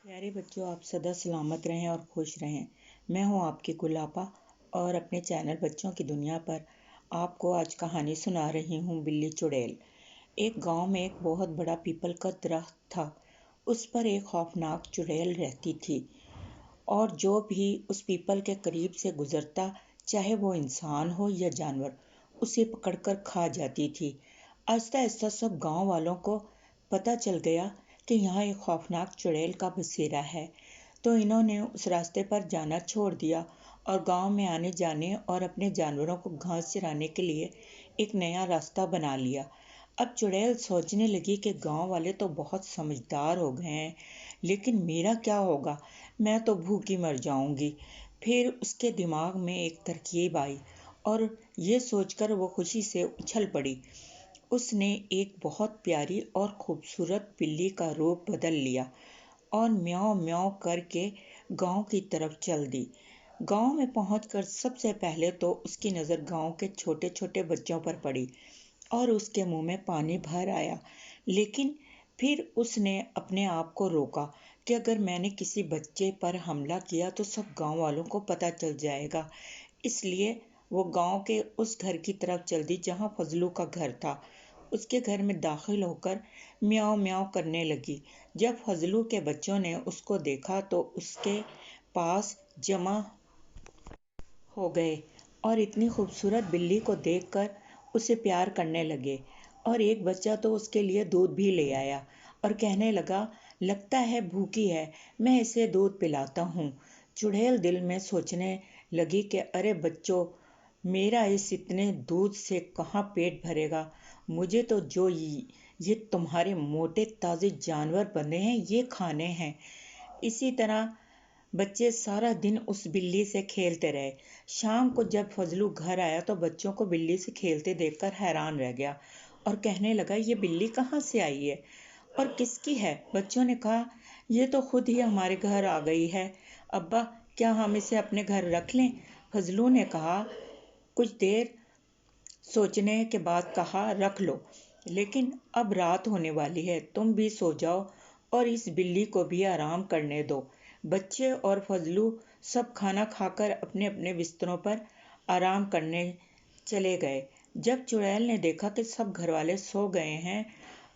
پیارے بچوں، آپ سدا سلامت رہیں اور خوش رہیں۔ میں ہوں آپ کی گل آپا اور اپنے چینل بچوں کی دنیا پر آپ کو آج کہانی سنا رہی ہوں، بلی چڑیل۔ ایک گاؤں میں ایک بہت بڑا پیپل کا درخت تھا۔ اس پر ایک خوفناک چڑیل رہتی تھی اور جو بھی اس پیپل کے قریب سے گزرتا، چاہے وہ انسان ہو یا جانور، اسے پکڑ کر کھا جاتی تھی۔ آہستہ آہستہ سب گاؤں والوں کو پتہ چل گیا کہ یہاں ایک خوفناک چڑیل کا بسیرا ہے، تو انہوں نے اس راستے پر جانا چھوڑ دیا اور گاؤں میں آنے جانے اور اپنے جانوروں کو گھاس چرانے کے لیے ایک نیا راستہ بنا لیا۔ اب چڑیل سوچنے لگی کہ گاؤں والے تو بہت سمجھدار ہو گئے ہیں، لیکن میرا کیا ہوگا؟ میں تو بھوکی مر جاؤں گی۔ پھر اس کے دماغ میں ایک ترکیب آئی اور یہ سوچ کر وہ خوشی سے اچھل پڑی۔ اس نے ایک بہت پیاری اور خوبصورت بلی کا روپ بدل لیا اور میاؤں میاؤں کر کے گاؤں کی طرف چل دی۔ گاؤں میں پہنچ کر سب سے پہلے تو اس کی نظر گاؤں کے چھوٹے چھوٹے بچوں پر پڑی اور اس کے منہ میں پانی بھر آیا، لیکن پھر اس نے اپنے آپ کو روکا کہ اگر میں نے کسی بچے پر حملہ کیا تو سب گاؤں والوں کو پتہ چل جائے گا۔ اس لیے وہ گاؤں کے اس گھر کی طرف چل دی جہاں فضلو کا گھر تھا۔ اس کے گھر میں داخل ہو کر میاؤں میاؤں کرنے لگی۔ جب فضلو کے بچوں نے اس کو دیکھا تو اس کے پاس جمع ہو گئے اور اتنی خوبصورت بلی کو دیکھ کر اسے پیار کرنے لگے، اور ایک بچہ تو اس کے لیے دودھ بھی لے آیا اور کہنے لگا، لگتا ہے بھوکی ہے، میں اسے دودھ پلاتا ہوں۔ چڑیل دل میں سوچنے لگی کہ ارے بچوں، میرا اس اتنے دودھ سے کہاں پیٹ بھرے گا، مجھے تو جو یہ تمہارے موٹے تازے جانور بندے ہیں یہ کھانے ہیں۔ اسی طرح بچے سارا دن اس بلی سے کھیلتے رہے۔ شام کو جب فضلو گھر آیا تو بچوں کو بلی سے کھیلتے دیکھ کر حیران رہ گیا اور کہنے لگا، یہ بلی کہاں سے آئی ہے اور کس کی ہے؟ بچوں نے کہا، یہ تو خود ہی ہمارے گھر آ گئی ہے، ابا کیا ہم اسے اپنے گھر رکھ لیں؟ فضلو نے کہا۔ کچھ دیر سوچنے کے بعد کہا، رکھ لو، لیکن اب رات ہونے والی ہے، تم بھی سو جاؤ اور اس بلی کو بھی آرام کرنے دو۔ بچے اور فضلو سب کھانا کھا کر اپنے اپنے بستروں پر آرام کرنے چلے گئے۔ جب چڑیل نے دیکھا کہ سب گھر والے سو گئے ہیں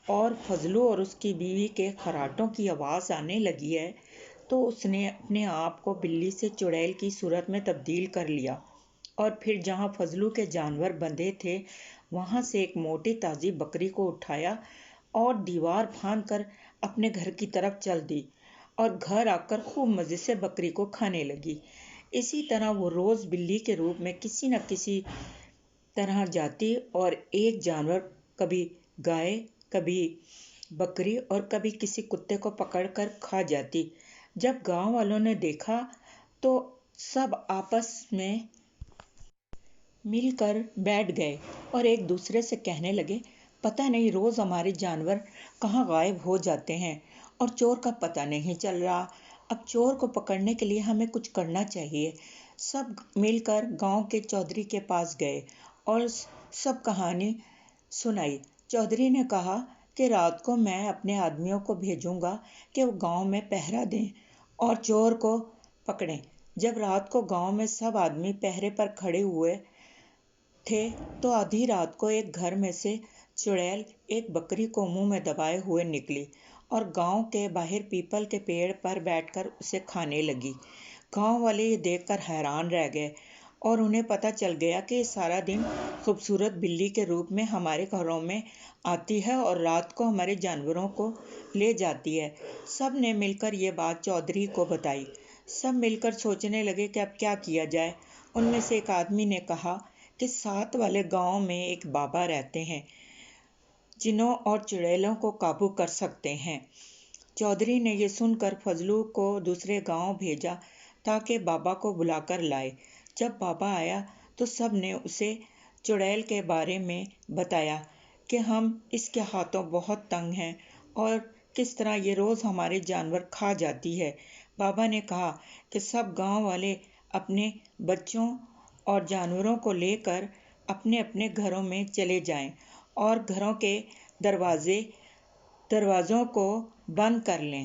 اور فضلو اور اس کی بیوی کے خراٹوں کی آواز آنے لگی ہے، تو اس نے اپنے آپ کو بلی سے چڑیل کی صورت میں تبدیل کر لیا اور پھر جہاں فضلو کے جانور بندھے تھے وہاں سے ایک موٹی تازی بکری کو اٹھایا اور دیوار پھاند کر اپنے گھر کی طرف چل دی اور گھر آ کر خوب مزے سے بکری کو کھانے لگی۔ اسی طرح وہ روز بلی کے روپ میں کسی نہ کسی طرح جاتی اور ایک جانور، کبھی گائے، کبھی بکری اور کبھی کسی کتے کو پکڑ کر کھا جاتی۔ جب گاؤں والوں نے دیکھا تو سب آپس میں مل کر بیٹھ گئے اور ایک دوسرے سے کہنے لگے، پتہ نہیں روز ہمارے جانور کہاں غائب ہو جاتے ہیں اور چور کا پتہ نہیں چل رہا۔ اب چور کو پکڑنے کے لیے ہمیں کچھ کرنا چاہیے۔ سب مل کر گاؤں کے چودھری کے پاس گئے اور سب کہانی سنائی۔ چودھری نے کہا کہ رات کو میں اپنے آدمیوں کو بھیجوں گا کہ وہ گاؤں میں پہرا دیں اور چور کو پکڑیں۔ جب رات کو گاؤں میں سب آدمی پہرے پر کھڑے ہوئے تھے تو آدھی رات کو ایک گھر میں سے چڑیل ایک بکری کو منہ میں دبائے ہوئے نکلی اور گاؤں کے باہر پیپل کے پیڑ پر بیٹھ کر اسے کھانے لگی۔ گاؤں والے یہ دیکھ کر حیران رہ گئے اور انہیں پتہ چل گیا کہ یہ سارا دن خوبصورت بلی کے روپ میں ہمارے گھروں میں آتی ہے اور رات کو ہمارے جانوروں کو لے جاتی ہے۔ سب نے مل کر یہ بات چودھری کو بتائی۔ سب مل کر سوچنے لگے کہ اب کیا کیا جائے۔ ان میں سے ایک آدمی نے کہا کہ ساتھ والے گاؤں میں ایک بابا رہتے ہیں، جنوں اور چڑیلوں کو قابو کر سکتے ہیں۔ چودھری نے یہ سن کر فضلو کو دوسرے گاؤں بھیجا تاکہ بابا کو بلا کر لائے۔ جب بابا آیا تو سب نے اسے چڑیل کے بارے میں بتایا کہ ہم اس کے ہاتھوں بہت تنگ ہیں اور کس طرح یہ روز ہمارے جانور کھا جاتی ہے۔ بابا نے کہا کہ سب گاؤں والے اپنے بچوں اور جانوروں کو لے کر اپنے اپنے گھروں میں چلے جائیں اور گھروں کے دروازوں کو بند کر لیں۔